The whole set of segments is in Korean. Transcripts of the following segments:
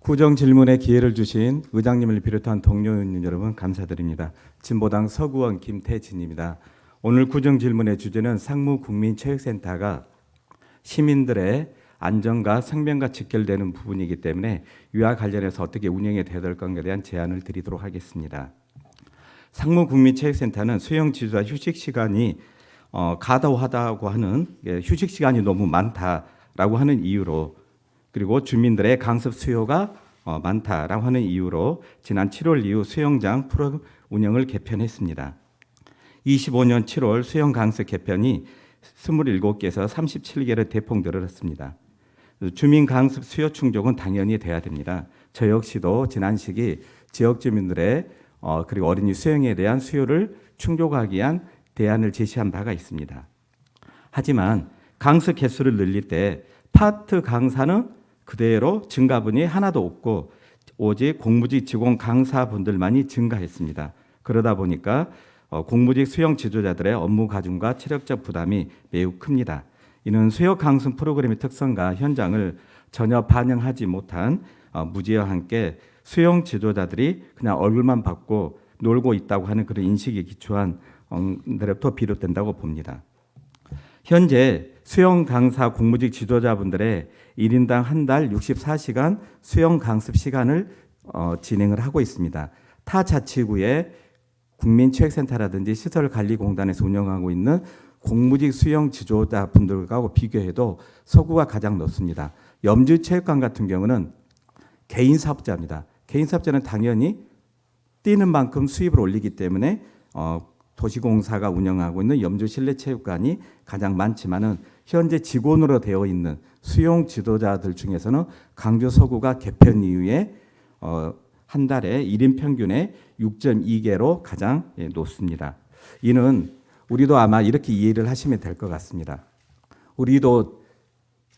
구정 질문에 기회를 주신 의장님을 비롯한 동료 의원님 여러분 감사드립니다. 진보당 서구원 김태진입니다. 오늘 구정 질문의 주제는 상무국민체육센터가 시민들의 안전과 생명과 직결되는 부분이기 때문에 이와 관련해서 어떻게 운영이 되어야 될 건가에 대한 제안을 드리도록 하겠습니다. 상무국민체육센터는 수영 지도자 휴식 시간이 과도하다고 하는 휴식 시간이 너무 많다라고 하는 이유로, 그리고 주민들의 강습 수요가 많다라고 하는 이유로 지난 7월 이후 수영장 프로그램 운영을 개편했습니다. 25년 7월 수영 강습 개편이 27개에서 37개로 대폭 늘어났습니다. 주민 강습 수요 충족은 당연히 돼야 됩니다. 저 역시도 지난 시기 지역 주민들의 그리고 어린이 수영에 대한 수요를 충족하기 위한 대안을 제시한 바가 있습니다. 하지만 강습 개수를 늘릴 때 파트 강사는 그대로 증가분이 하나도 없고 오직 공무직 직원 강사분들만이 증가했습니다. 그러다 보니까 공무직 수영 지도자들의 업무 가중과 체력적 부담이 매우 큽니다. 이는 수영 강습 프로그램의 특성과 현장을 전혀 반영하지 못한 무지와 함께 수영 지도자들이 그냥 얼굴만 받고 놀고 있다고 하는 그런 인식에 기초한 데로부터 비롯된다고 봅니다. 현재 수영 강사 공무직 지도자분들의 1인당 한 달 64시간 수영 강습 시간을 진행을 하고 있습니다. 타 자치구의 국민체육센터라든지 시설관리공단에서 운영하고 있는 공무직 수영 지도자분들과 비교해도 서구가 가장 높습니다. 염주체육관 같은 경우는 개인 사업자입니다. 개인 사업자는 당연히 뛰는 만큼 수입을 올리기 때문에 도시공사가 운영하고 있는 염주실내체육관이 가장 많지만은 현재 직원으로 되어 있는 수영 지도자들 중에서는 강주 서구가 개편 이후에 한 달에 1인 평균의 6.2개로 가장 높습니다. 이는 우리도 아마 이렇게 이해를 하시면 될 것 같습니다. 우리도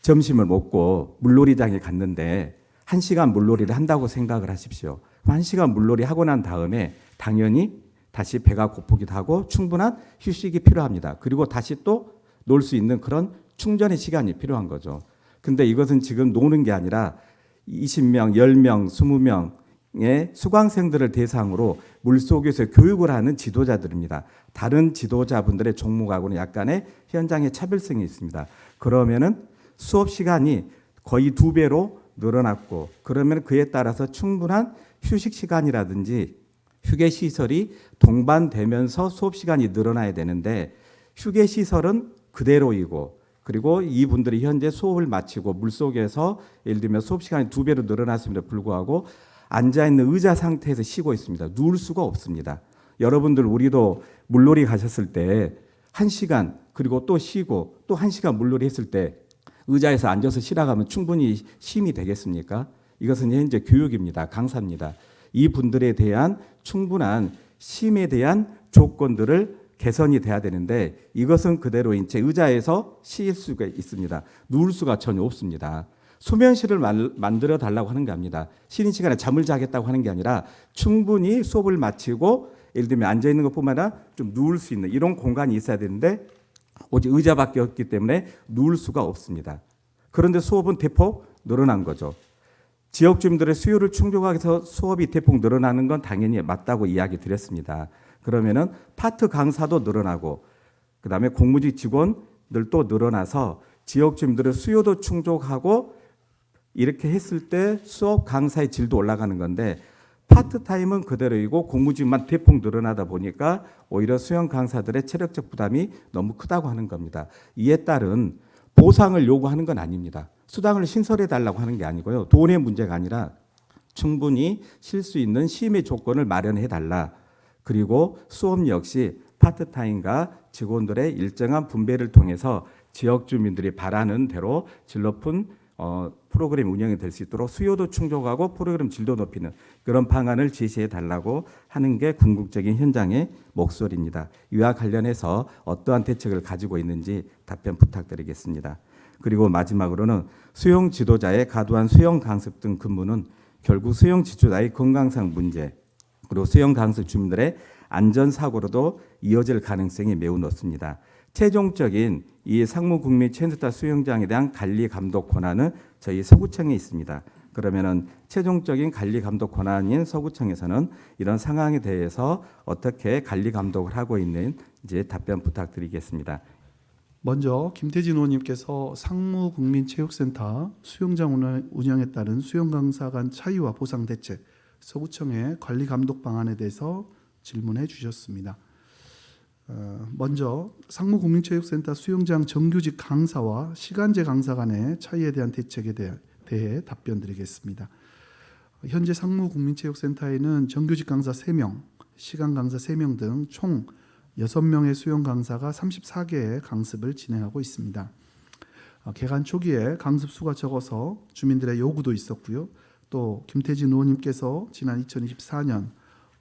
점심을 먹고 물놀이장에 갔는데 1시간 물놀이를 한다고 생각을 하십시오. 1시간 물놀이 하고 난 다음에 당연히 다시 배가 고프기도 하고 충분한 휴식이 필요합니다. 그리고 다시 또 놀 수 있는 그런 충전의 시간이 필요한 거죠. 근데 이것은 지금 노는 게 아니라 20명, 10명, 20명의 수강생들을 대상으로 물속에서 교육을 하는 지도자들입니다. 다른 지도자분들의 종목하고는 약간의 현장의 차별성이 있습니다. 그러면은 수업 시간이 거의 2배로 늘어났고, 그러면 그에 따라서 충분한 휴식 시간이라든지 휴게 시설이 동반되면서 수업 시간이 늘어나야 되는데, 휴게 시설은 그대로이고, 그리고 이분들이 현재 수업을 마치고 물속에서 예를 들면 수업 시간이 2배로 늘어났음에도 불구하고 앉아있는 의자 상태에서 쉬고 있습니다. 누울 수가 없습니다. 여러분들 우리도 물놀이 가셨을 때 1시간 그리고 또 쉬고 또 1시간 물놀이 했을 때 의자에서 앉아서 쉬라가면 충분히 쉼이 되겠습니까? 이것은 현재 교육입니다. 강사입니다. 이 분들에 대한 충분한 쉼에 대한 조건들을 개선이 돼야 되는데, 이것은 그대로 이제 의자에서 쉴 수가 있습니다. 누울 수가 전혀 없습니다. 수면실을 만들어 달라고 하는 게 아닙니다. 쉬는 시간에 잠을 자겠다고 하는 게 아니라 충분히 수업을 마치고 예를 들면 앉아 있는 것뿐만 아니라 좀 누울 수 있는 이런 공간이 있어야 되는데 오직 의자밖에 없기 때문에 누울 수가 없습니다. 그런데 수업은 대폭 늘어난 거죠. 지역 주민들의 수요를 충족하기 위해서 수업이 대폭 늘어나는 건 당연히 맞다고 이야기 드렸습니다. 그러면은 파트 강사도 늘어나고 그다음에 공무직 직원들도 늘어나서 지역 주민들의 수요도 충족하고 이렇게 했을 때 수업 강사의 질도 올라가는 건데, 파트타임은 그대로이고 공무직만 대폭 늘어나다 보니까 오히려 수영 강사들의 체력적 부담이 너무 크다고 하는 겁니다. 이에 따른 보상을 요구하는 건 아닙니다. 수당을 신설해 달라고 하는 게 아니고요. 돈의 문제가 아니라 충분히 쉴 수 있는 쉼의 조건을 마련해 달라. 그리고 수업 역시 파트타임과 직원들의 일정한 분배를 통해서 지역 주민들이 바라는 대로 질 높은 프로그램 운영이 될 수 있도록 수요도 충족하고 프로그램 질도 높이는 그런 방안을 제시해 달라고 하는 게 궁극적인 현장의 목소리입니다. 이와 관련해서 어떠한 대책을 가지고 있는지 답변 부탁드리겠습니다. 그리고 마지막으로는 수영 지도자의 과도한 수영 강습 등 근무는 결국 수영 지도자의 건강상 문제, 그리고 수영 강습 주민들의 안전사고로도 이어질 가능성이 매우 높습니다. 최종적인 이 상무국민체육센터 수영장에 대한 관리 감독 권한은 저희 서구청에 있습니다. 그러면은 최종적인 관리 감독 권한인 서구청에서는 이런 상황에 대해서 어떻게 관리 감독을 하고 있는지 답변 부탁드리겠습니다. 먼저 김태진 의원님께서 상무국민체육센터 수영장 운영에 따른 수영 강사 간 차이와 보상 대책, 서구청의 관리 감독 방안에 대해서 질문해 주셨습니다. 먼저 상무국민체육센터 수영장 정규직 강사와 시간제 강사 간의 차이에 대한 대책에 대해 답변드리겠습니다. 현재 상무국민체육센터에는 정규직 강사 3명, 시간 강사 3명 등 총 6명의 수영 강사가 34개의 강습을 진행하고 있습니다. 개관 초기에 강습 수가 적어서 주민들의 요구도 있었고요. 또 김태진 의원님께서 지난 2024년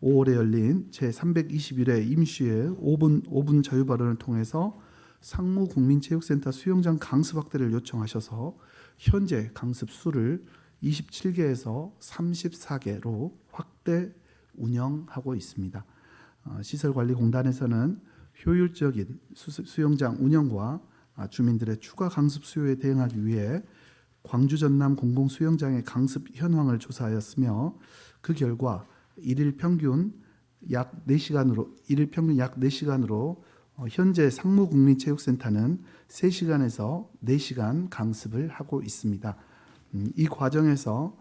5월에 열린 제321회 임시회 5분 자유 발언을 통해서 상무국민체육센터 수영장 강습 확대를 요청하셔서 현재 강습 수를 27개에서 34개로 확대 운영하고 있습니다. 시설관리공단에서는 효율적인 수영장 운영과 주민들의 추가 강습 수요에 대응하기 위해 광주 전남 공공수영장의 강습 현황을 조사하였으며 그 결과 일일 평균 약 4시간으로 현재 상무국민체육센터는 3시간에서 4시간 강습을 하고 있습니다. 이 과정에서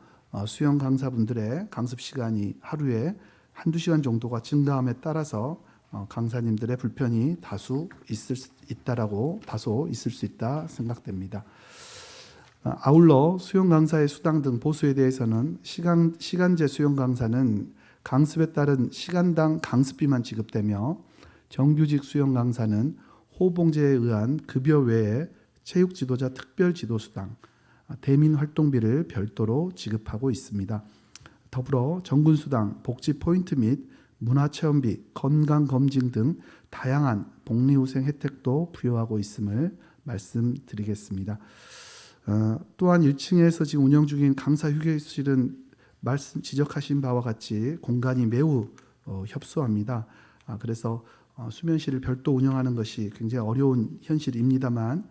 수영 강사분들의 강습 시간이 하루에 한두 시간 정도가 증가함에 따라서 강사님들의 불편이 다소 있을 수 있다 생각됩니다. 아울러 수영 강사의 수당 등 보수에 대해서는 시간제 수영 강사는 강습에 따른 시간당 강습비만 지급되며 정규직 수영 강사는 호봉제에 의한 급여 외에 체육 지도자 특별 지도 수당, 대민 활동비를 별도로 지급하고 있습니다. 더불어 정군 수당, 복지 포인트 및 문화체험비, 건강검진 등 다양한 복리후생 혜택도 부여하고 있음을 말씀드리겠습니다. 또한 1층에서 지금 운영 중인 강사 휴게실은 지적하신 바와 같이 공간이 매우 협소합니다. 그래서 수면실을 별도 운영하는 것이 굉장히 어려운 현실입니다만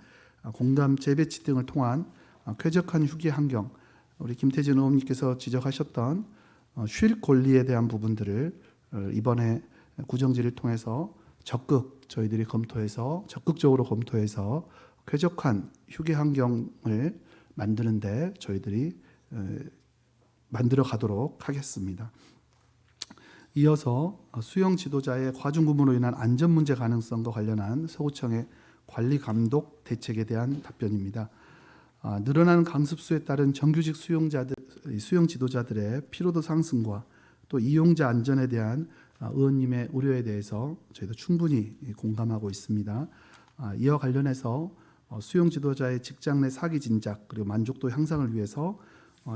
공간 재배치 등을 통한 쾌적한 휴게 환경, 우리 김태진 의원님께서 지적하셨던 쉴 권리에 대한 부분들을 이번에 구정지를 통해서 저희들이 적극적으로 검토해서 쾌적한 휴게 환경을 만드는데 저희들이 만들어 가도록 하겠습니다. 이어서 수영 지도자의 과중근무로 인한 안전 문제 가능성과 관련한 서구청의 관리 감독 대책에 대한 답변입니다. 늘어나는 강습수에 따른 정규직 수영 지도자들의 피로도 상승과 또 이용자 안전에 대한 의원님의 우려에 대해서 저희도 충분히 공감하고 있습니다. 이와 관련해서 수영 지도자의 직장 내 사기 진작 그리고 만족도 향상을 위해서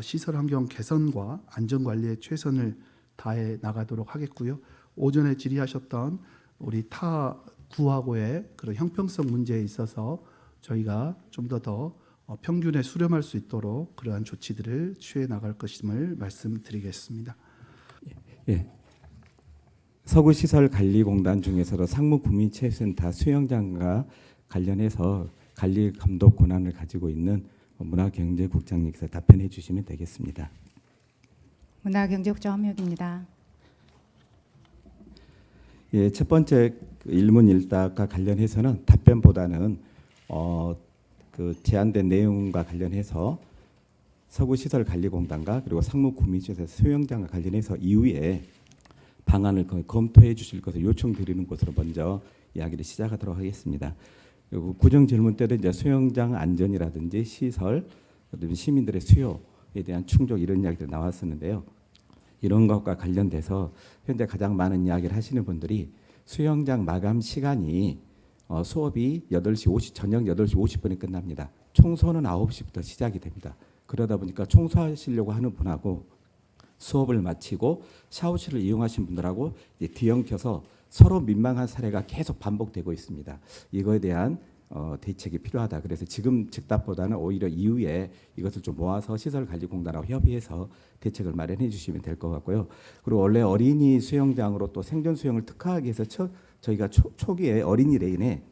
시설 환경 개선과 안전 관리에 최선을 다해 나가도록 하겠고요. 오전에 질의하셨던 우리 타 구하고의 그런 형평성 문제에 있어서 저희가 좀 더 평균에 수렴할 수 있도록 그러한 조치들을 취해 나갈 것임을 말씀드리겠습니다. 예. 서구시설관리공단 중에서도 상무국민체육센터 수영장과 관련해서 관리 감독 권한을 가지고 있는 문화경제국장님께서 답변해 주시면 되겠습니다. 문화경제국장 허미옥입니다. 예, 첫 번째 일문일답과 관련해서는 답변보다는 제안된 내용과 관련해서 서구시설관리공단과 그리고 상무국민체육센터 수영장과 관련해서 이후에 방안을 검토해 주실 것을 요청드리는 것으로 먼저 이야기를 시작하도록 하겠습니다. 그리고 구정 질문 때도 이제 수영장 안전이라든지 시설, 시민들의 수요에 대한 충족 이런 이야기들 나왔었는데요. 이런 것과 관련돼서 현재 가장 많은 이야기를 하시는 분들이 수영장 마감 시간이 수업이 저녁 8시 50분에 끝납니다. 청소는 9시부터 시작이 됩니다. 그러다 보니까 청소하시려고 하는 분하고 수업을 마치고 샤워실을 이용하신 분들하고 뒤엉켜서 서로 민망한 사례가 계속 반복되고 있습니다. 이거에 대한 대책이 필요하다. 그래서 지금 즉답보다는 오히려 이후에 이것을 좀 모아서 시설관리공단하고 협의해서 대책을 마련해 주시면 될 것 같고요. 그리고 원래 어린이 수영장으로 또 생존 수영을 특화하기 위해서 저희가 초기에 어린이 레인에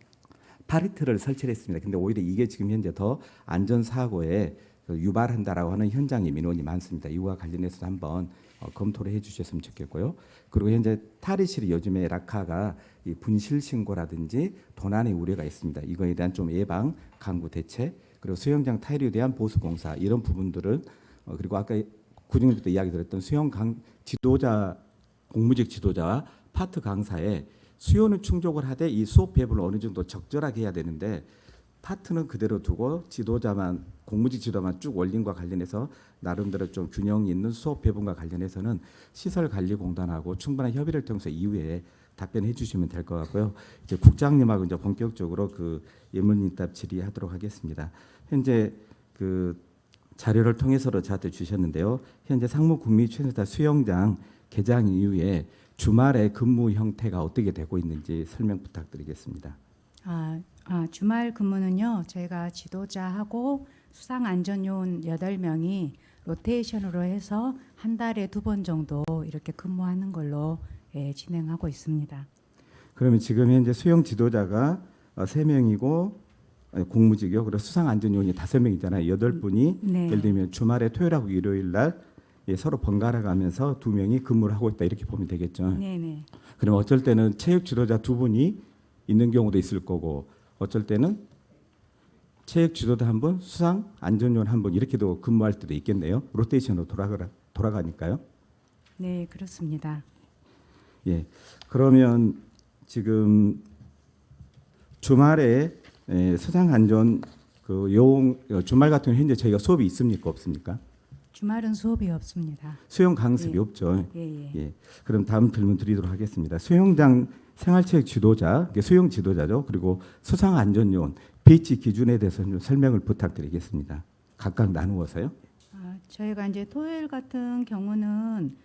파리트를 설치를 했습니다. 근데 오히려 이게 지금 현재 더 안전사고에 그 유발한다라고 하는 현장의 민원이 많습니다. 이와 관련해서 한번 검토를 해주셨으면 좋겠고요. 그리고 현재 탈의실이 요즘에 락카가 이 분실 신고라든지 도난의 우려가 있습니다. 이거에 대한 좀 예방, 강구 대책, 그리고 수영장 타일에 대한 보수 공사 이런 부분들을 그리고 아까 구정부터 이야기 드렸던 수영 지도자 공무직 지도자와 파트 강사의 수요는 충족을 하되 이 수업 배분을 어느 정도 적절하게 해야 되는데 파트는 그대로 두고 지도자만 공무직 지도만 쭉 올림과 관련해서 나름대로 좀 균형 있는 수업 배분과 관련해서는 시설관리공단하고 충분한 협의를 통해서 이후에 답변해 주시면 될 것 같고요. 이제 국장님하고 이제 본격적으로 그 예문인답 질의하도록 하겠습니다. 현재 그 자료를 통해서도 저한테 주셨는데요. 현재 상무국민체육센터 수영장 개장 이후에 주말에 근무 형태가 어떻게 되고 있는지 설명 부탁드리겠습니다. 주말 근무는요. 저희가 지도자하고 수상안전요원 8명이 로테이션으로 해서 한 달에 2번 정도 이렇게 근무하는 걸로 진행하고 있습니다. 그러면 지금 현재 수영 지도자가 3명이고 공무직이요. 그리고 수상안전요원이 5명이잖아요. 8분이 네. 예를 들면 주말에 토요일하고 일요일 날 서로 번갈아 가면서 2명이 근무를 하고 있다 이렇게 보면 되겠죠. 네네. 그럼 어쩔 때는 체육 지도자 2분이 있는 경우도 있을 거고 어쩔 때는 체육 지도자 1분, 수상 안전요원 1분 이렇게도 근무할 때도 있겠네요. 로테이션으로 돌아가니까요. 네, 그렇습니다. 예. 그러면 지금 주말에 수상 안전 그 요원 주말 같은 경우 현재 저희가 수업이 있습니까 없습니까? 주말은 수업이 없습니다. 수영 강습이 예. 없죠. 예. 예. 그럼 다음 질문 드리도록 하겠습니다. 수영장 생활체육 지도자, 수영 지도자죠. 그리고 수상 안전요원 배치 기준에 대해서 좀 설명을 부탁드리겠습니다. 각각 나누어서요. 저희가 이제 토요일 같은 경우는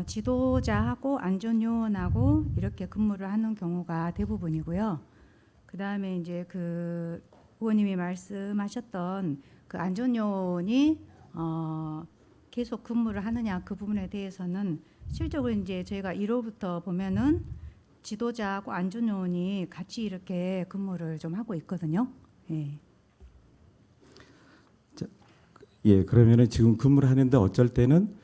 지도자하고 안전요원하고 이렇게 근무를 하는 경우가 대부분이고요. 그 다음에 이제 그 의원님이 말씀하셨던 그 안전요원이 계속 근무를 하느냐 그 부분에 대해서는 실적으로 이제 저희가 1호부터 보면은 지도자하고 안전요원이 같이 이렇게 근무를 좀 하고 있거든요. 예. 예, 그러면은 지금 근무를 하는데 어쩔 때는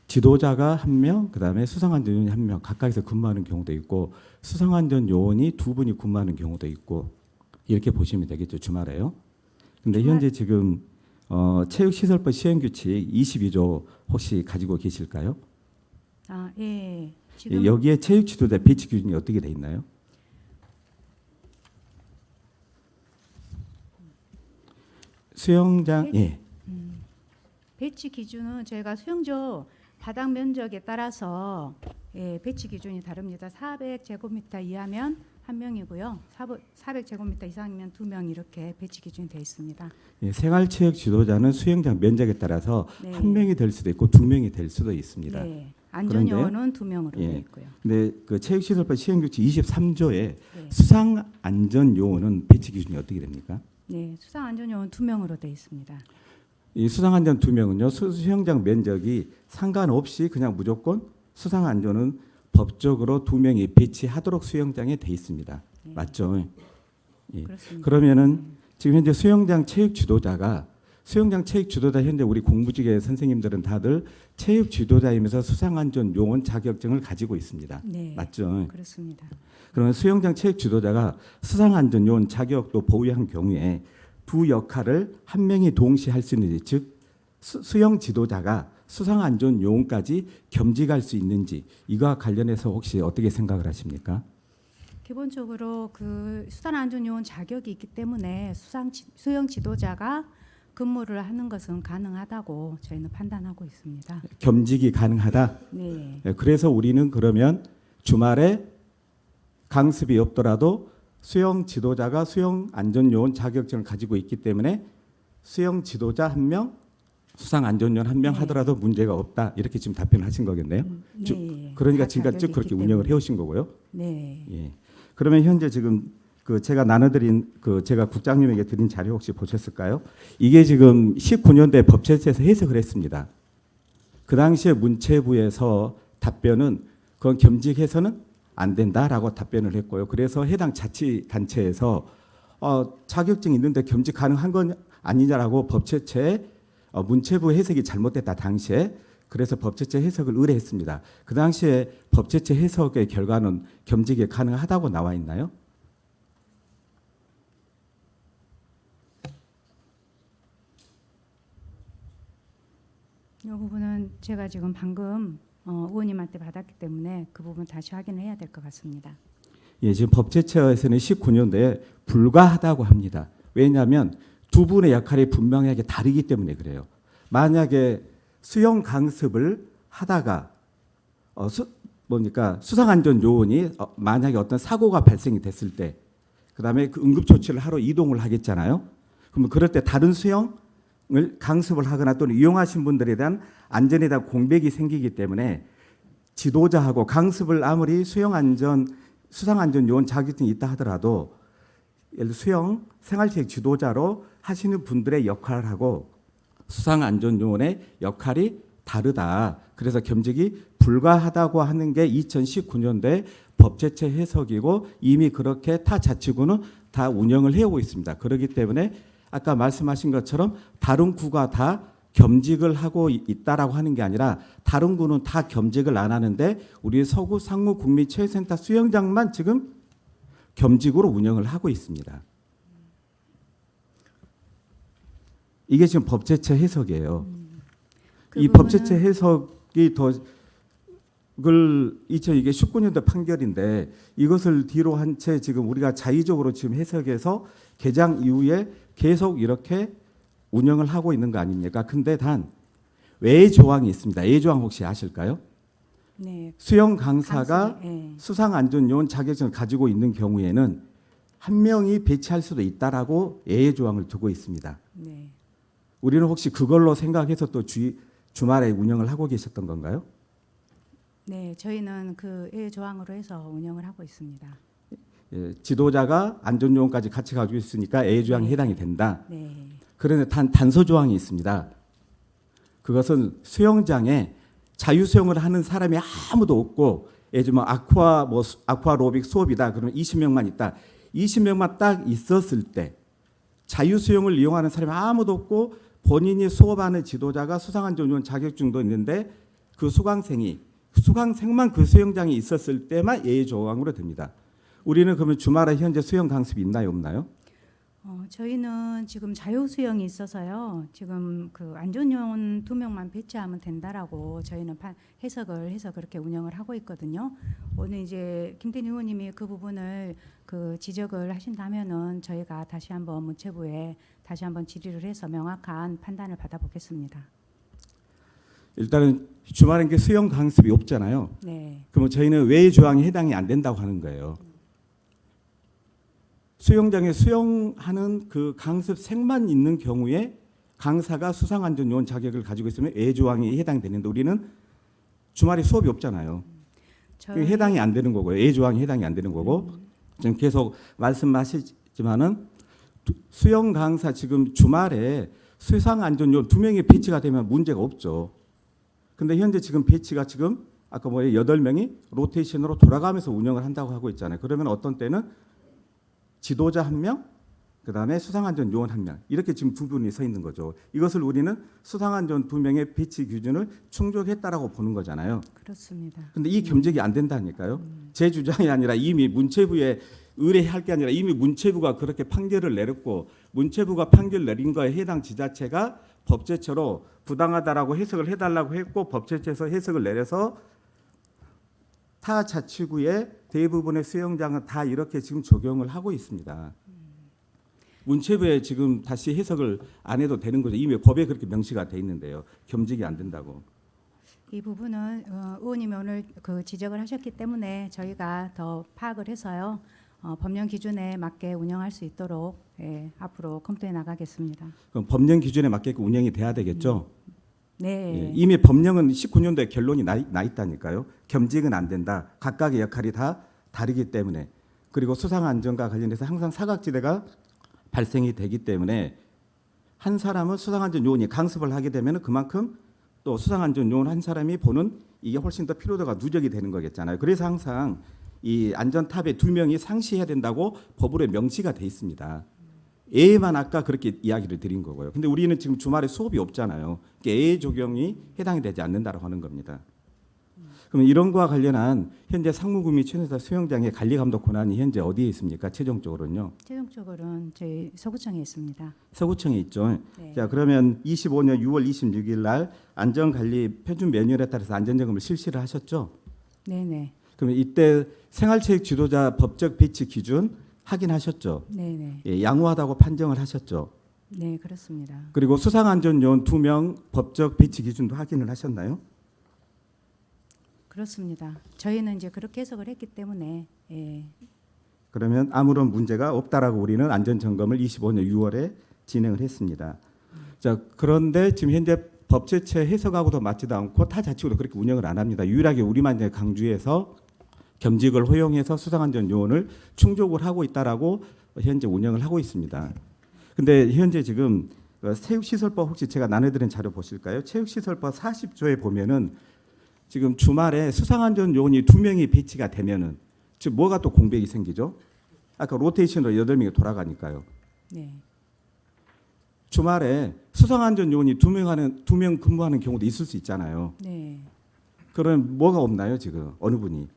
지도자가 1명, 그다음에 수상안전요원이 1명 각각에서 근무하는 경우도 있고 수상안전요원이 2분이 근무하는 경우도 있고 이렇게 보시면 되겠죠. 주말에요. 근데 현재 지금 체육시설법 시행규칙 22조 혹시 가지고 계실까요? 예. 예, 지금 여기에 체육 지도자 배치 기준이 어떻게 돼 있나요? 수영장 예. 배치 기준은 저희가 수영장 바닥 면적에 따라서 배치 기준이 다릅니다. 400제곱미터 이하면 1명이고요. 400제곱미터 이상이면 2명 이렇게 배치 기준이 되어 있습니다. 예, 생활체육 지도자는 수영장 면적에 따라서 네. 1명이 될 수도 있고 2명이 될 수도 있습니다. 네. 안전요원은 2명으로 예. 되어 있고요. 근데 그 체육시설법 시행규칙 23조에 네. 수상 안전요원은 배치 기준이 어떻게 됩니까? 네. 수상 안전요원 2명으로 되어 있습니다. 이 수상 안전 2명은요. 수영장 면적이 상관없이 그냥 무조건 수상 안전은 법적으로 2명이 배치하도록 수영장에 돼 있습니다. 네. 맞죠? 예. 그렇습니다. 그러면은 지금 현재 수영장 체육 지도자 현재 우리 공무직의 선생님들은 다들 체육 지도자이면서 수상 안전 요원 자격증을 가지고 있습니다. 네. 맞죠? 그렇습니다. 그러면 수영장 체육 지도자가 수상 안전 요원 자격도 보유한 경우에 두 역할을 1명이 동시에 할 수 있는지, 즉 수영 지도자가 수상 안전 요원까지 겸직할 수 있는지 이와 관련해서 혹시 어떻게 생각을 하십니까? 기본적으로 그 수상 안전요원 자격이 있기 때문에 수영 지도자가 근무를 하는 것은 가능하다고 저희는 판단하고 있습니다. 겸직이 가능하다. 네. 그래서 우리는 그러면 주말에 강습이 없더라도 수영 지도자가 수영 안전요원 자격증을 가지고 있기 때문에 수영 지도자 1명, 수상 안전요원 1명 네. 하더라도 문제가 없다. 이렇게 지금 답변을 하신 거겠네요. 네. 그러니까 다 지금까지 쭉 자격이 그렇게 있기 운영을 때문에. 해오신 거고요. 네. 예. 그러면 현재 지금 그 제가 나눠드린 그 제가 국장님에게 드린 자료 혹시 보셨을까요? 이게 지금 19년도에 법제처에서 해석을 했습니다. 그 당시에 문체부에서 답변은 그건 겸직해서는 안 된다라고 답변을 했고요. 그래서 해당 자치단체에서 자격증이 있는데 겸직 가능한 건 아니냐라고 법제처에 문체부 해석이 잘못됐다 당시에. 그래서 법제처 해석을 의뢰했습니다. 그 당시에 법제처 해석의 결과는 겸직이 가능하다고 나와 있나요? 이 부분은 제가 지금 방금 의원님한테 받았기 때문에 그 부분 다시 확인을 해야 될 것 같습니다. 예, 지금 법제처에서는 19년도에 불가하다고 합니다. 왜냐하면 두 분의 역할이 분명하게 다르기 때문에 그래요. 만약에 수영 강습을 하다가 수상안전요원이 만약에 어떤 사고가 발생이 됐을 때, 그다음에 그 응급조치를 하러 이동을 하겠잖아요. 그러면 그럴 때 다른 수영을 강습을 하거나 또는 이용하신 분들에 대한 안전에 대한 공백이 생기기 때문에 지도자하고 강습을 아무리 수상안전요원 자격증이 있다 하더라도 예를 들어 수영 생활체육 지도자로 하시는 분들의 역할하고 수상안전요원의 역할이 다르다. 그래서 겸직이 불가하다고 하는 게 2019년도에 법제처 해석이고 이미 그렇게 타 자치구는 다 운영을 해오고 있습니다. 그렇기 때문에 아까 말씀하신 것처럼 다른 구가 다 겸직을 하고 있다라고 하는 게 아니라 다른 구는 다 겸직을 안 하는데 우리 서구 상무 국민체육센터 수영장만 지금 겸직으로 운영을 하고 있습니다. 이게 지금 법제처 해석이에요. 이 법제처 해석이 이게 19년도 판결인데 이것을 뒤로 한 채 지금 우리가 자의적으로 지금 해석해서 개장 이후에 계속 이렇게 운영을 하고 있는 거 아닙니까? 근데 단 외의 조항이 있습니다. 외의 조항 혹시 아실까요? 네. 수영 강사가 네. 수상안전요원 자격증을 가지고 있는 경우에는 한 명이 배치할 수도 있다라고 예외 조항을 두고 있습니다. 네. 우리는 혹시 그걸로 생각해서 또 주말에 운영을 하고 계셨던 건가요? 네, 저희는 그 조항으로 해서 운영을 하고 있습니다. 예, 지도자가 안전요원까지 같이 가지고 있으니까 예외 조항에 해당이 된다. 네. 그런데 단서 조항이 있습니다. 그것은 수영장에 자유 수영을 하는 사람이 아무도 없고 예를 들면 아쿠아로빅 수업이다. 그러면 20명만 있다. 20명만 딱 있었을 때 자유 수영을 이용하는 사람이 아무도 없고 본인이 수업하는 지도자가 수상안전요원 자격증도 있는데 그 수강생만 그 수영장에 있었을 때만 예외 조항으로 됩니다. 우리는 그러면 주말에 현재 수영 강습이 있나요, 없나요? 저희는 지금 자유 수영이 있어서요. 지금 그 안전요원 2명만 배치하면 된다라고 저희는 해석을 해서 그렇게 운영을 하고 있거든요. 오늘 이제 김태희 의원님이 그 부분을 그 지적을 하신다면은 저희가 다시 한번 문체부에 다시 한번 질의를 해서 명확한 판단을 받아보겠습니다. 일단은 주말에 그 수영 강습이 없잖아요. 네. 그러면 저희는 외의 조항에 해당이 안 된다고 하는 거예요. 수영장에 수영하는 그 강습생만 있는 경우에 강사가 수상안전요원 자격을 가지고 있으면 외의 조항이 해당되는데 우리는 주말에 수업이 없잖아요. 그게 해당이 안 되는 거고요. 외의 조항이 해당이 안 되는 거고 지금 계속 말씀하시지만은 수영 강사 지금 주말에 수상안전요원 2명이 배치가 되면 문제가 없죠. 근데 현재 지금 배치가 지금 아까 8명이 로테이션으로 돌아가면서 운영을 한다고 하고 있잖아요. 그러면 어떤 때는 지도자 1명, 그다음에 수상안전요원 1명 이렇게 지금 두 분이 서 있는 거죠. 이것을 우리는 수상안전 2명의 배치 기준을 충족했다라고 보는 거잖아요. 그렇습니다. 근데 이 겸직이 안 된다니까요. 제 주장이 아니라 이미 문체부에 의뢰할 게 아니라 이미 문체부가 그렇게 판결을 내렸고 문체부가 판결 내린 거에 해당 지자체가 법제처로 부당하다라고 해석을 해달라고 했고 법제처에서 해석을 내려서 타 자치구의 대부분의 수영장은 다 이렇게 지금 적용을 하고 있습니다. 문체부에 지금 다시 해석을 안 해도 되는 거죠. 이미 법에 그렇게 명시가 돼 있는데요. 겸직이 안 된다고. 이 부분은 의원님이 오늘 그 지적을 하셨기 때문에 저희가 더 파악을 해서요. 법령 기준에 맞게 운영할 수 있도록 앞으로 검토해 나가겠습니다. 그럼 법령 기준에 맞게끔 운영이 돼야 되겠죠. 네. 예, 이미 법령은 19년도에 결론이 나 있다니까요. 겸직은 안 된다. 각각의 역할이 다 다르기 때문에 그리고 수상안전과 관련해서 항상 사각지대가 발생이 되기 때문에 한 사람은 수상안전요원이 강습을 하게 되면 그만큼 또 수상안전요원 한 사람이 보는 이게 훨씬 더 피로도가 누적이 되는 거겠잖아요. 그래서 항상 이 안전탑에 2명이 상시해야 된다고 법으로 명시가 돼 있습니다. A만 아까 그렇게 이야기를 드린 거고요. 근데 우리는 지금 주말에 수업이 없잖아요. 그러니까 A 적용이 해당이 되지 않는다고 하는 겁니다. 그러면 이런 거와 관련한 현재 상무구미 최선사 수영장의 관리 감독 권한이 현재 어디에 있습니까? 최종적으로는요. 최종적으로는 저희 서구청에 있습니다. 서구청에 있죠. 네. 자, 그러면 25년 6월 26일 날 안전관리 표준 매뉴얼에 따라서 안전점검을 실시를 하셨죠? 네네. 그러면 이때 생활체육 지도자 법적 배치 기준 확인하셨죠? 네네. 예, 양호하다고 판정을 하셨죠? 네, 그렇습니다. 그리고 수상안전요원 2명 법적 배치 기준도 확인을 하셨나요? 그렇습니다. 저희는 이제 그렇게 해석을 했기 때문에 예. 그러면 아무런 문제가 없다라고 우리는 안전점검을 25년 6월에 진행을 했습니다. 자, 그런데 지금 현재 법제처 해석하고도 맞지도 않고 타 자치구도 그렇게 운영을 안 합니다. 유일하게 우리만 이제 강주에서 겸직을 허용해서 수상안전 요원을 충족을 하고 있다라고 현재 운영을 하고 있습니다. 근데 현재 지금 체육시설법 혹시 제가 나눠드린 자료 보실까요? 체육시설법 40조에 보면은 지금 주말에 수상안전 요원이 2명이 배치가 되면은 즉 뭐가 또 공백이 생기죠? 아까 로테이션으로 8명이 돌아가니까요. 네. 주말에 수상안전 요원이 2명 근무하는 경우도 있을 수 있잖아요. 네. 그럼 뭐가 없나요, 지금? 어느 분이?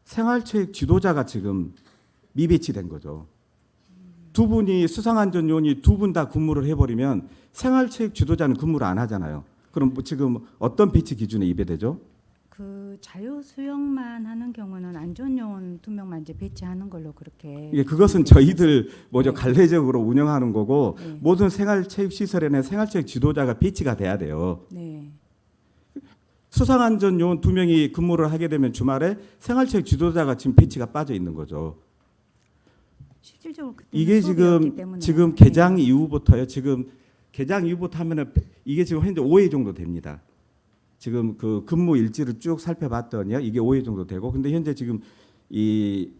생활체육 지도자가 지금 미배치된 거죠. 두 분이 수상안전 요원이 2분 다 근무를 해버리면 생활체육 지도자는 근무를 안 하잖아요. 그럼 뭐 지금 어떤 배치 기준에 입에되죠? 그 자유 수영만 하는 경우는 안전요원 2명만 이제 배치하는 걸로 그렇게. 이게 그것은 저희들 뭐죠 네. 관례적으로 운영하는 거고 네. 모든 생활체육 시설에는 생활체육 지도자가 배치가 돼야 돼요. 네. 수상안전 요원 2명이 근무를 하게 되면 주말에 생활체육 지도자가 지금 배치가 빠져 있는 거죠. 실질적으로 그때는 이게 수업이 없기 지금 때문에. 지금 네. 개장 이후부터요. 지금 개장 이후부터 하면은 이게 지금 현재 5회 정도 됩니다. 지금 그 근무 일지를 쭉 살펴봤더니요. 이게 5회 정도 되고 근데 현재 지금 이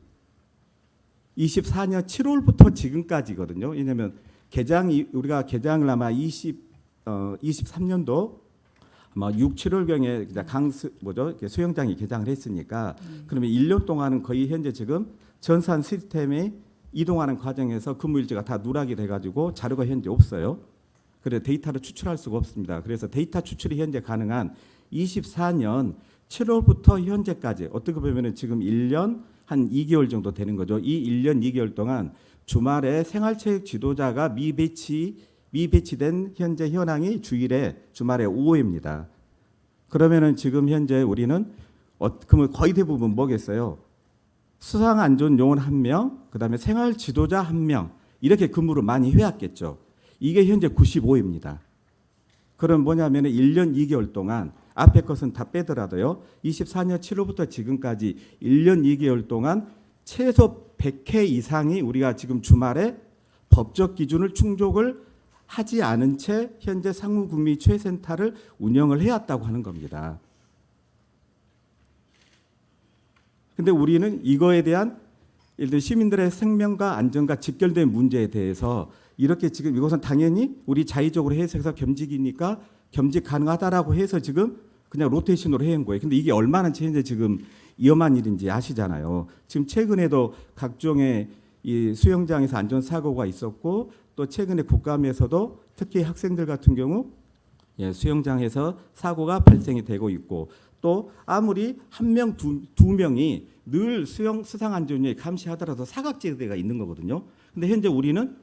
24년 7월부터 지금까지거든요. 왜냐면 우리가 개장을 아마 23년도 아마 6, 7월경에 수영장이 개장을 했으니까 그러면 1년 동안은 거의 현재 지금 전산 시스템에 이동하는 과정에서 근무 일지가 다 누락이 돼가지고 자료가 현재 없어요. 그래서 데이터를 추출할 수가 없습니다. 그래서 데이터 추출이 현재 가능한 24년 7월부터 현재까지 어떻게 보면은 지금 1년 한 2개월 정도 되는 거죠. 이 1년 2개월 동안 주말에 생활체육 지도자가 미배치된 현재 현황이 주일에 주말에 5회입니다. 그러면은 지금 현재 우리는 그러면 거의 대부분 뭐겠어요? 수상안전요원 1명, 그다음에 생활지도자 1명 이렇게 근무를 많이 해왔겠죠. 이게 현재 95회입니다. 그럼 뭐냐면은 1년 2개월 동안 앞에 것은 다 빼더라도요. 24년 7월부터 지금까지 1년 2개월 동안 최소 100회 이상이 우리가 지금 주말에 법적 기준을 충족을 하지 않은 채 현재 상무구미 최센터를 운영을 해왔다고 하는 겁니다. 근데 우리는 이거에 대한 예를 들어 시민들의 생명과 안전과 직결된 문제에 대해서 이렇게 지금 이것은 당연히 우리 자의적으로 해석해서 겸직이니까 겸직 가능하다라고 해서 지금 그냥 로테이션으로 해온 거예요. 근데 이게 얼마나 현재 지금 위험한 일인지 아시잖아요. 지금 최근에도 각종의 이 수영장에서 안전사고가 있었고 또 최근에 국감에서도 특히 학생들 같은 경우 수영장에서 사고가 발생이 되고 있고 또 아무리 한 명, 두 명이 늘 수상안전위에 감시하더라도 사각지대가 있는 거거든요. 근데 현재 우리는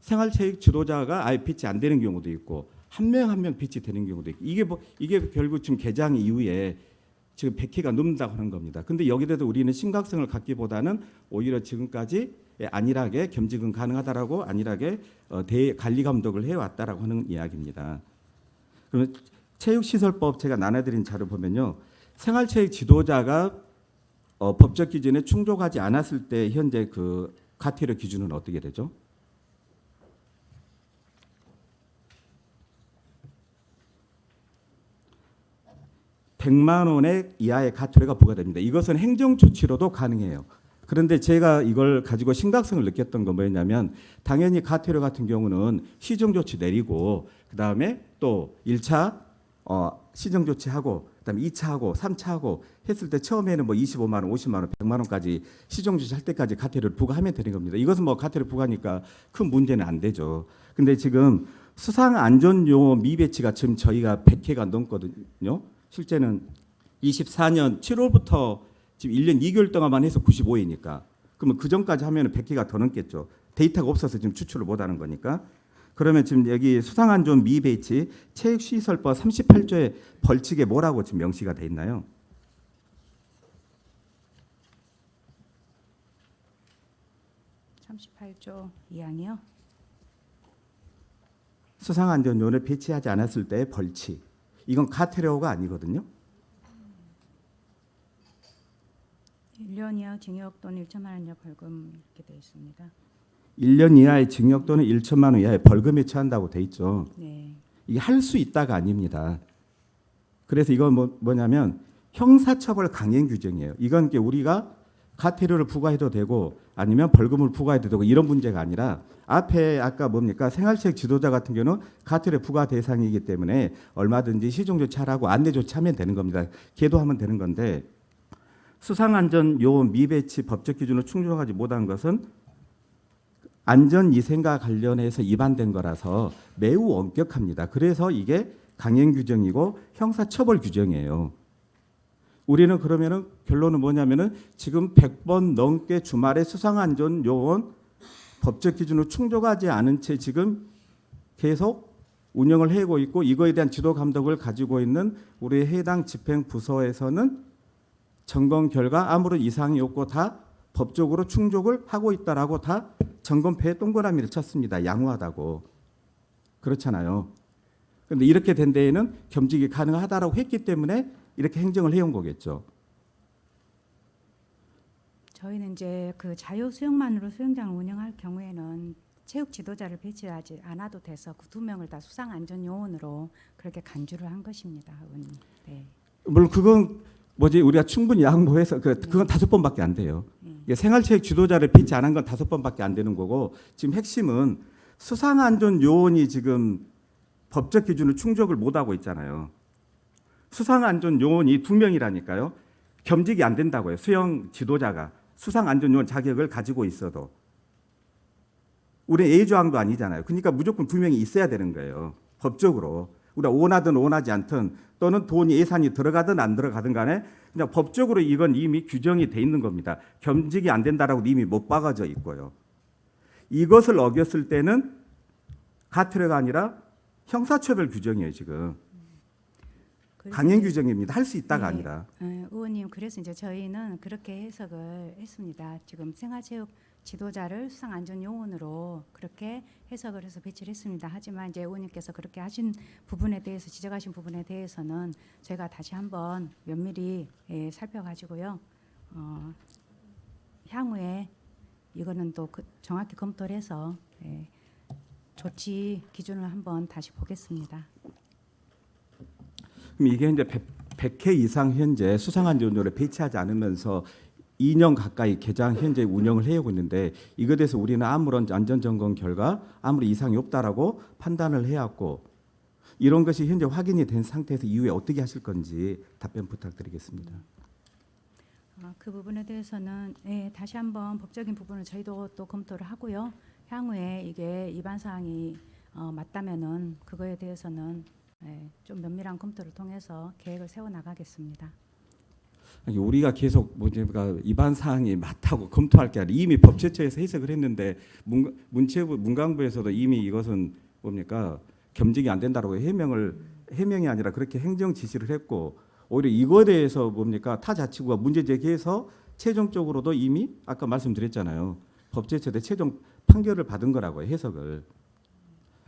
생활체육 지도자가 아예 배치 안 되는 경우도 있고 한 명 배치되는 경우도 있고 이게 결국 지금 개장 이후에 지금 100회가 넘는다고 하는 겁니다. 근데 여기에 대해서 우리는 심각성을 갖기보다는 오히려 지금까지 안일하게 겸직은 가능하다라고 안일하게 관리 감독을 해왔다라고 하는 이야기입니다. 그러면 체육시설법 제가 나눠드린 자료 보면요. 생활체육 지도자가 법적 기준에 충족하지 않았을 때 현재 그 과태료 기준은 어떻게 되죠? (100만 원) 이하의 과태료가 부과됩니다. 이것은 행정조치로도 가능해요. 그런데 제가 이걸 가지고 심각성을 느꼈던 건 뭐였냐면 당연히 과태료 같은 경우는 시정조치 내리고 그다음에 또 1차 시정 조치하고 그다음에 2차 하고 3차 하고 했을 때 처음에는 뭐 25만 원, 50만 원, 100만 원까지 시정 조치할 때까지 과태료를 부과하면 되는 겁니다. 이것은 뭐 과태료 부과니까 큰 문제는 안 되죠. 근데 지금 수상 안전요원 미배치가 지금 저희가 100회가 넘거든요. 실제는 24년 7월부터 지금 1년 2개월 동안만 해서 95회니까 그러면 그 전까지 하면은 100회가 더 넘겠죠. 데이터가 없어서 지금 추출을 못 하는 거니까. 그러면 지금 여기 수상안전 미배치 체육시설법 38조의 벌칙에 뭐라고 지금 명시가 돼 있나요? (38조) 2항이요. 수상안전요원을 배치하지 않았을 때의 벌칙. 이건 과태료가 아니거든요. 1년 이하 징역 또는 1천만 원 이하 벌금 이렇게 되어 있습니다. 1년 이하의 징역 또는 1천만 원 이하의 벌금에 처한다고 돼 있죠. 네. 이게 할 수 있다가 아닙니다. 그래서 이건 뭐냐면 형사처벌 강행 규정이에요. 이건 이제 우리가 과태료를 부과해도 되고 아니면 벌금을 부과해도 되고 이런 문제가 아니라 앞에 아까 뭡니까 생활체육 지도자 같은 경우는 과태료 부과 대상이기 때문에 얼마든지 시정 조치하라고 안내 조치하면 되는 겁니다. 계도하면 되는 건데 수상안전요원 미배치 법적 기준을 충족하지 못한 것은 안전위생과 관련해서 위반된 거라서 매우 엄격합니다. 그래서 이게 강행 규정이고 형사처벌 규정이에요. 우리는 그러면은 결론은 뭐냐면은 지금 100번 넘게 주말에 수상안전요원 법적 기준을 충족하지 않은 채 지금 계속 운영을 해오고 있고 이거에 대한 지도 감독을 가지고 있는 우리 해당 집행 부서에서는 점검 결과 아무런 이상이 없고 다 법적으로 충족을 하고 있다라고 다 점검표에 동그라미를 쳤습니다. 양호하다고. 그렇잖아요. 그런데 이렇게 된 데에는 겸직이 가능하다라고 했기 때문에 이렇게 행정을 해온 거겠죠. 저희는 이제 그 자유 수영만으로 수영장을 운영할 경우에는 체육 지도자를 배치하지 않아도 돼서 그 2명을 다 수상 안전 요원으로 그렇게 간주를 한 것입니다, 의원님. 네. 물론 그건 우리가 충분히 양보해서 그건 5번밖에 안 돼요. 이게 생활체육 지도자를 배치 안 한 건 5번밖에 안 되는 거고 지금 핵심은 수상안전 요원이 지금 법적 기준을 충족을 못 하고 있잖아요. 수상안전 요원이 2명이라니까요. 겸직이 안 된다고요. 수영 지도자가 수상안전 요원 자격을 가지고 있어도 우리 A조항도 아니잖아요. 그러니까 무조건 2명이 있어야 되는 거예요. 법적으로. 우리가 원하든 원하지 않든 또는 돈이 예산이 들어가든 안 들어가든 간에 그냥 법적으로 이건 이미 규정이 돼 있는 겁니다. 겸직이 안 된다라고 이미 못 박아져 있고요. 이것을 어겼을 때는 과태료가 아니라 형사처벌 규정이에요, 지금. 강행 규정입니다. 할 수 있다가 네, 아니라. 의원님, 그래서 이제 저희는 그렇게 해석을 했습니다. 지금 생활체육 지도자를 수상안전요원으로 그렇게 해석을 해서 배치를 했습니다. 하지만 이제 의원님께서 그렇게 하신 부분에 대해서 지적하신 부분에 대해서는 저희가 다시 한번 면밀히 살펴가지고요. 향후에 이거는 또 정확히 검토를 해서 조치 기준을 한번 다시 보겠습니다. 그럼 이게 이제 100회 이상 현재 수상안전요원을 배치하지 않으면서 2년 가까이 개장 현재 운영을 해오고 있는데 이것에 대해서 우리는 아무런 안전점검 결과 아무리 이상이 없다라고 판단을 해왔고 이런 것이 현재 확인이 된 상태에서 이후에 어떻게 하실 건지 답변 부탁드리겠습니다. 그 부분에 대해서는 다시 한번 법적인 부분을 저희도 또 검토를 하고요. 향후에 이게 위반 사항이 맞다면은 그거에 대해서는 좀 면밀한 검토를 통해서 계획을 세워 나가겠습니다. 아니, 우리가 계속 뭐가 위반 사항이 맞다고 검토할 게 아니라 이미 법제처에서 해석을 했는데 문체부 문광부에서도 이미 이것은 뭡니까 겸직이 안 된다라고 해명이 아니라 그렇게 행정 지시를 했고 오히려 이거에 대해서 뭡니까 타 자치구가 문제 제기해서 최종적으로도 이미 아까 말씀드렸잖아요. 법제처에 최종 판결을 받은 거라고요, 해석을.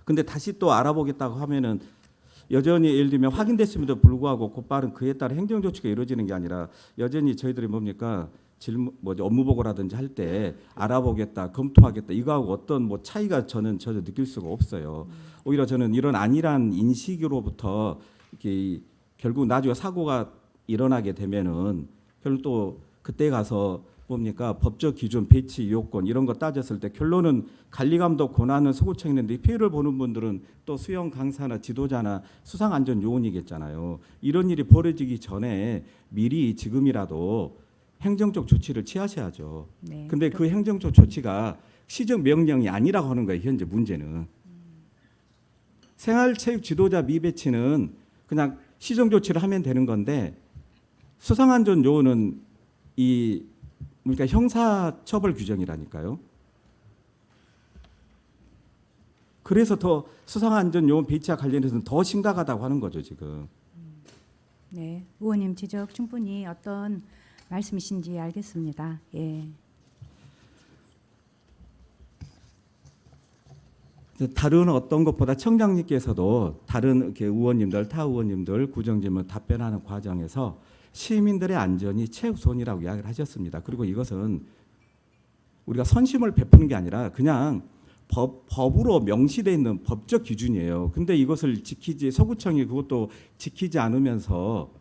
근데 다시 또 알아보겠다고 하면은 여전히 예를 들면 확인됐음에도 불구하고 곧바로 그에 따른 행정 조치가 이루어지는 게 아니라 여전히 저희들이 뭡니까 업무 보고라든지 할 때 알아보겠다, 검토하겠다 이거하고 어떤 차이가 저는 전혀 느낄 수가 없어요. 오히려 저는 이런 안일한 인식으로부터 이렇게 결국 나중에 사고가 일어나게 되면은 결국 또 그때 가서 뭡니까 법적 기준, 배치 요건 이런 거 따졌을 때 결론은 관리감독 권한은 소구청이 있는데 이 피해를 보는 분들은 또 수영 강사나 지도자나 수상안전 요원이겠잖아요. 이런 일이 벌어지기 전에 미리 지금이라도 행정적 조치를 취하셔야죠. 네. 근데 그 행정적 조치가 시정 명령이 아니라고 하는 거예요. 현재 문제는. 생활체육 지도자 미배치는 그냥 시정 조치를 하면 되는 건데 수상안전 요원은 이 그러니까 형사처벌 규정이라니까요. 그래서 더 수상안전 요원 배치와 관련해서는 더 심각하다고 하는 거죠 지금. 네, 의원님 지적 충분히 어떤 말씀이신지 알겠습니다. 예. 다른 어떤 것보다 청장님께서도 다른 이렇게 의원님들, 타 의원님들 구정질문 답변하는 과정에서 시민들의 안전이 최우선이라고 이야기를 하셨습니다. 그리고 이것은 우리가 선심을 베푸는 게 아니라 그냥 법으로 명시되어 있는 법적 기준이에요. 근데 이것을 지키지 서구청이 그것도 지키지 않으면서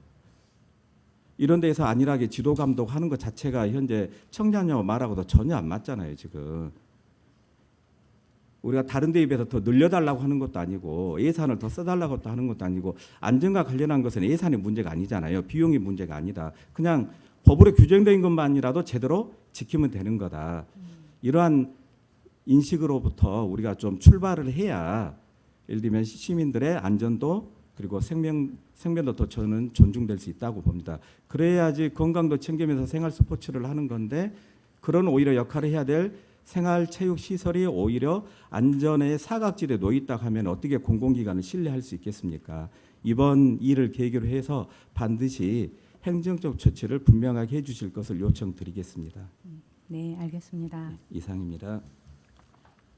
이런 데서 안일하게 지도 감독하는 것 자체가 현재 청장님 말하고도 전혀 안 맞잖아요, 지금. 우리가 다른 데에 비해서 더 늘려달라고 하는 것도 아니고 예산을 더 써달라고 하는 것도 아니고 안전과 관련한 것은 예산의 문제가 아니잖아요. 비용의 문제가 아니다. 그냥 법으로 규정된 것만이라도 제대로 지키면 되는 거다. 이러한 인식으로부터 우리가 좀 출발을 해야 예를 들면 시민들의 안전도 그리고 생명도 더 저는 존중될 수 있다고 봅니다. 그래야지 건강도 챙기면서 생활 스포츠를 하는 건데 그런 오히려 역할을 해야 될 생활체육시설이 오히려 안전의 사각지대에 놓여 있다 하면 어떻게 공공기관을 신뢰할 수 있겠습니까? 이번 일을 계기로 해서 반드시 행정적 조치를 분명하게 해주실 것을 요청드리겠습니다. 네, 알겠습니다. 이상입니다.